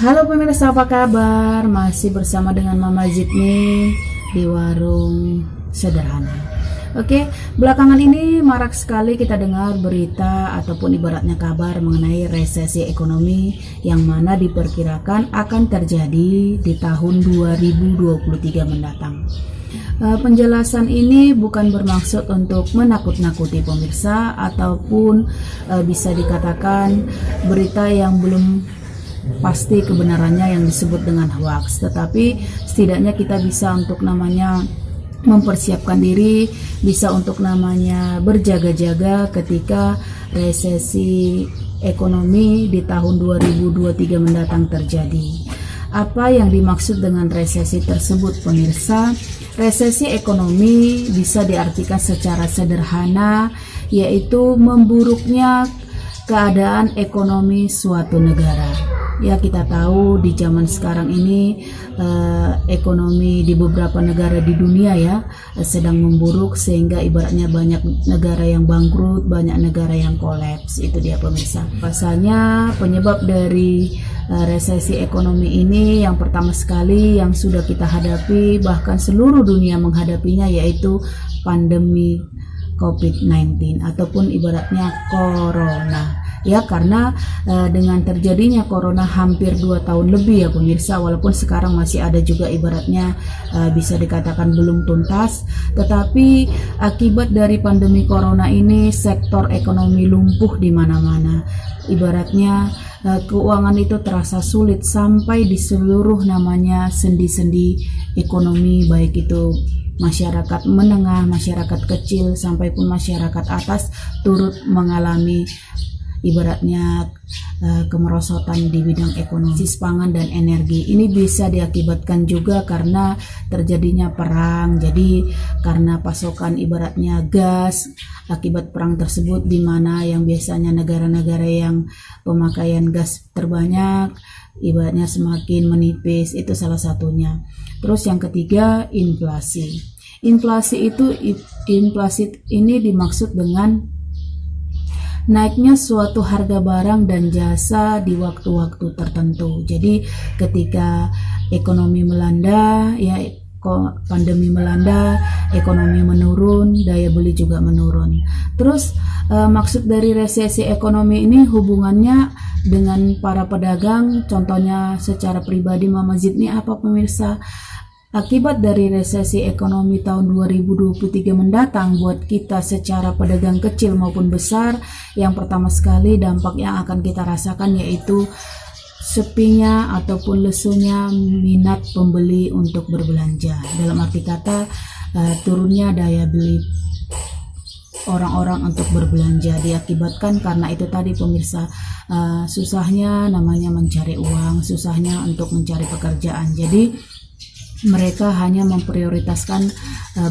Halo pemirsa, apa kabar? Masih bersama dengan Mama Zidni di Warung Sederhana. Oke, belakangan ini marak sekali kita dengar berita ataupun ibaratnya kabar mengenai resesi ekonomi yang mana diperkirakan akan terjadi di tahun 2023 mendatang. Penjelasan ini bukan bermaksud untuk menakut-nakuti pemirsa ataupun bisa dikatakan berita yang belum pasti kebenarannya yang disebut dengan hoax, tetapi setidaknya kita bisa untuk namanya mempersiapkan diri, bisa untuk namanya berjaga-jaga ketika resesi ekonomi di tahun 2023 mendatang terjadi. Apa yang dimaksud dengan resesi tersebut pemirsa? Resesi ekonomi bisa diartikan secara sederhana, yaitu memburuknya keadaan ekonomi suatu negara. Ya, kita tahu di zaman sekarang ini ekonomi di beberapa negara di dunia ya sedang memburuk, sehingga ibaratnya banyak negara yang bangkrut, banyak negara yang kolaps. Itu dia pemirsa. Pasalnya penyebab dari resesi ekonomi ini yang pertama sekali yang sudah kita hadapi, bahkan seluruh dunia menghadapinya, yaitu pandemi COVID-19 ataupun ibaratnya corona. Ya, karena dengan terjadinya corona hampir 2 tahun lebih ya pemirsa, walaupun sekarang masih ada juga ibaratnya bisa dikatakan belum tuntas, tetapi akibat dari pandemi corona ini sektor ekonomi lumpuh di mana-mana. Ibaratnya keuangan itu terasa sulit sampai di seluruh namanya sendi-sendi ekonomi, baik itu masyarakat menengah, masyarakat kecil, sampai pun masyarakat atas turut mengalami ibaratnya kemerosotan di bidang ekonomi, pangan dan energi. Ini bisa diakibatkan juga karena terjadinya perang. Jadi karena pasokan ibaratnya gas akibat perang tersebut, di mana yang biasanya negara-negara yang pemakaian gas terbanyak ibaratnya semakin menipis, itu salah satunya. Terus yang ketiga, inflasi. Inflasi ini dimaksud dengan naiknya suatu harga barang dan jasa di waktu-waktu tertentu. Jadi ketika ekonomi melanda, ya pandemi melanda, ekonomi menurun, daya beli juga menurun. Terus maksud dari resesi ekonomi ini hubungannya dengan para pedagang. Contohnya secara pribadi Mama Zidni apa pemirsa? Akibat dari resesi ekonomi tahun 2023 mendatang buat kita secara pedagang kecil maupun besar, yang pertama sekali dampak yang akan kita rasakan yaitu sepinya ataupun lesunya minat pembeli untuk berbelanja. Dalam arti kata turunnya daya beli orang-orang untuk berbelanja diakibatkan karena itu tadi pemirsa, susahnya namanya mencari uang, susahnya untuk mencari pekerjaan. Jadi mereka hanya memprioritaskan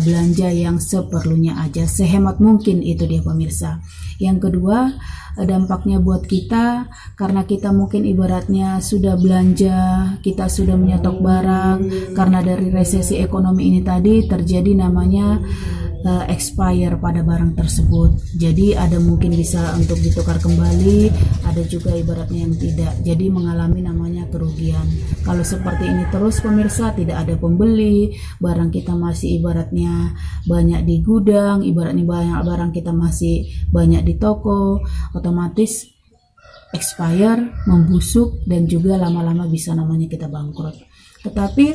belanja yang seperlunya aja, sehemat mungkin. Itu dia pemirsa. Yang kedua, dampaknya buat kita, karena kita mungkin ibaratnya sudah belanja, kita sudah menyetok barang, karena dari resesi ekonomi ini tadi terjadi namanya expire pada barang tersebut. Jadi ada mungkin bisa untuk ditukar kembali, ada juga ibaratnya yang tidak. Jadi mengalami namanya kerugian. Kalau seperti ini terus pemirsa, tidak ada pembeli, barang kita masih ibaratnya banyak di gudang, ibaratnya banyak barang kita masih banyak di toko, otomatis expire, membusuk, dan juga lama-lama bisa namanya kita bangkrut. Tetapi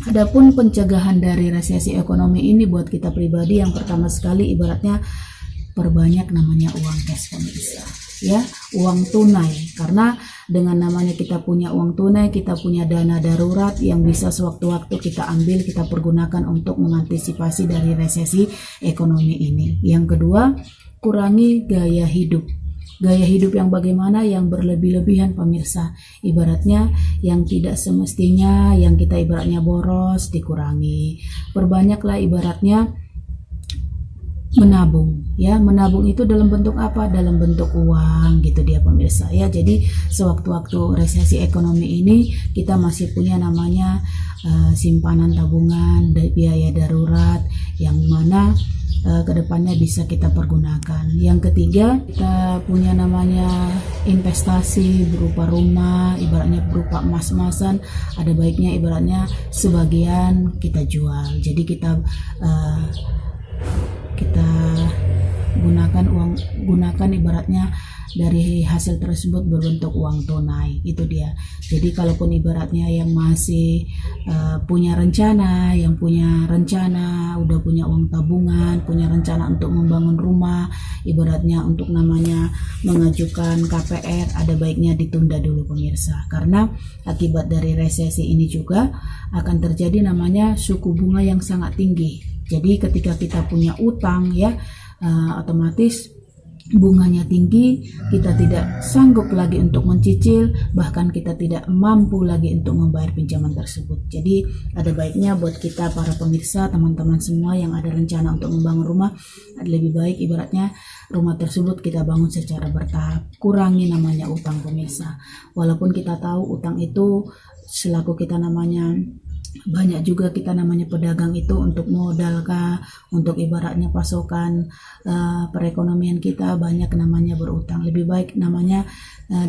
adapun pencegahan dari resesi ekonomi ini buat kita pribadi, yang pertama sekali ibaratnya perbanyak namanya uang cash pemirsa, ya, uang tunai. Karena dengan namanya kita punya uang tunai, kita punya dana darurat yang bisa sewaktu-waktu kita ambil, kita pergunakan untuk mengantisipasi dari resesi ekonomi ini. Yang kedua, kurangi gaya hidup. Gaya hidup yang bagaimana? Yang berlebih-lebihan pemirsa. Ibaratnya yang tidak semestinya, yang kita ibaratnya boros, dikurangi. Perbanyaklah ibaratnya menabung ya. Menabung itu dalam bentuk apa? Dalam bentuk uang gitu dia pemirsa ya. Jadi sewaktu-waktu resesi ekonomi ini kita masih punya namanya simpanan tabungan, biaya darurat yang mana kedepannya bisa kita pergunakan. Yang ketiga, kita punya namanya investasi berupa rumah, ibaratnya berupa emas-emasan. Ada baiknya ibaratnya sebagian kita jual. Jadi kita gunakan ibaratnya dari hasil tersebut berbentuk uang tunai, itu dia. Jadi kalaupun ibaratnya yang masih punya rencana, udah punya uang tabungan, punya rencana untuk membangun rumah, ibaratnya untuk namanya mengajukan KPR, ada baiknya ditunda dulu pemirsa, karena akibat dari resesi ini juga akan terjadi namanya suku bunga yang sangat tinggi. Jadi ketika kita punya utang ya, otomatis bunganya tinggi, kita tidak sanggup lagi untuk mencicil, bahkan kita tidak mampu lagi untuk membayar pinjaman tersebut. Jadi ada baiknya buat kita para pemirsa, teman-teman semua yang ada rencana untuk membangun rumah, lebih baik ibaratnya rumah tersebut kita bangun secara bertahap, kurangi namanya utang pemirsa. Walaupun kita tahu utang itu selaku kita namanya banyak juga kita namanya pedagang itu untuk modal kah, untuk ibaratnya pasokan perekonomian kita banyak namanya berutang. Lebih baik namanya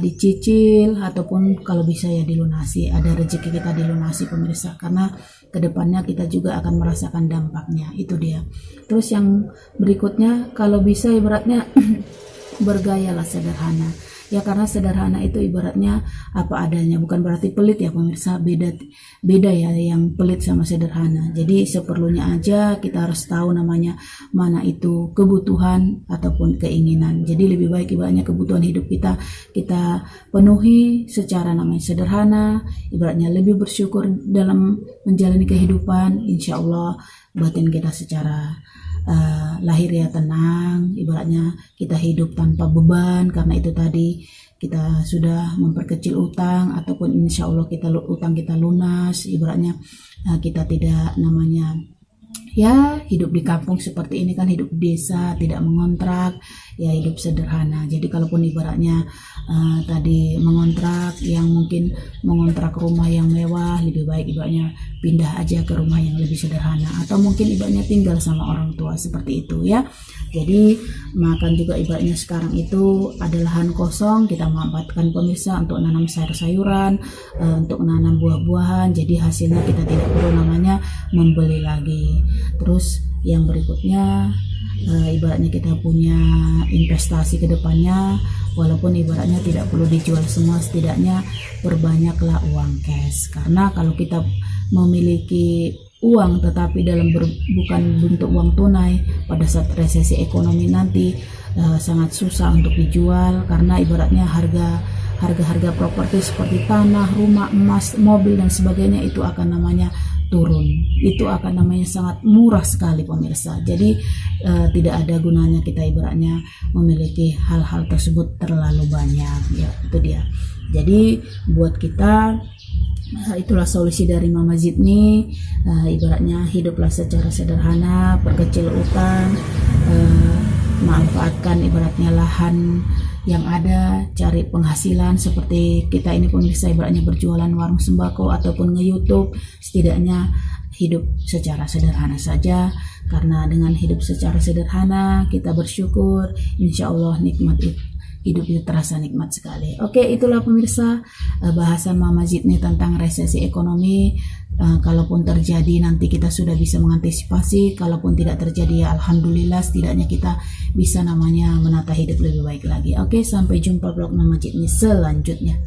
dicicil ataupun kalau bisa ya dilunasi, ada rezeki kita dilunasi pemirsa, karena kedepannya kita juga akan merasakan dampaknya, itu dia. Terus yang berikutnya, kalau bisa ibaratnya bergayalah sederhana. Ya karena sederhana itu ibaratnya apa adanya, bukan berarti pelit ya pemirsa, beda ya yang pelit sama sederhana. Jadi seperlunya aja, kita harus tahu namanya mana itu kebutuhan ataupun keinginan. Jadi lebih baik ibaratnya kebutuhan hidup kita penuhi secara namanya sederhana, ibaratnya lebih bersyukur dalam menjalani kehidupan. Insya Allah batin kita secara lahir ya tenang, ibaratnya kita hidup tanpa beban, karena itu tadi kita sudah memperkecil utang ataupun insya Allah utang kita lunas, ibaratnya kita tidak namanya ya hidup di kampung seperti ini kan, hidup di desa, tidak mengontrak, ya hidup sederhana. Jadi kalaupun ibaratnya tadi mengontrak, yang mungkin mengontrak rumah yang mewah, lebih baik ibaratnya pindah aja ke rumah yang lebih sederhana, atau mungkin ibaratnya tinggal sama orang tua seperti itu ya. Jadi makan juga ibaratnya sekarang itu ada lahan kosong, kita manfaatkan pemirsa untuk nanam sayur-sayuran, untuk nanam buah-buahan, jadi hasilnya kita tidak perlu namanya membeli lagi. Terus yang berikutnya ibaratnya kita punya investasi ke depannya, walaupun ibaratnya tidak perlu dijual semua, setidaknya perbanyaklah uang cash. Karena kalau kita memiliki uang tetapi bukan bentuk uang tunai, pada saat resesi ekonomi nanti sangat susah untuk dijual, karena ibaratnya harga properti seperti tanah, rumah, emas, mobil dan sebagainya itu akan namanya turun, itu akan namanya sangat murah sekali pemirsa. Jadi tidak ada gunanya kita ibaratnya memiliki hal-hal tersebut terlalu banyak ya, itu dia. Jadi buat kita itulah solusi dari Mama Zidni, ibaratnya hiduplah secara sederhana, perkecil utang, manfaatkan ibaratnya lahan yang ada, cari penghasilan seperti kita ini pemirsa, ibaratnya berjualan warung sembako ataupun nge-YouTube, setidaknya hidup secara sederhana saja, karena dengan hidup secara sederhana kita bersyukur, insya Allah nikmat hidup itu terasa nikmat sekali. Oke, itulah pemirsa bahasan Mama Zidni tentang resesi ekonomi. Kalaupun terjadi nanti kita sudah bisa mengantisipasi, kalaupun tidak terjadi ya alhamdulillah, setidaknya kita bisa namanya menata hidup lebih baik lagi. Oke, sampai jumpa vlog Mama Zidni selanjutnya.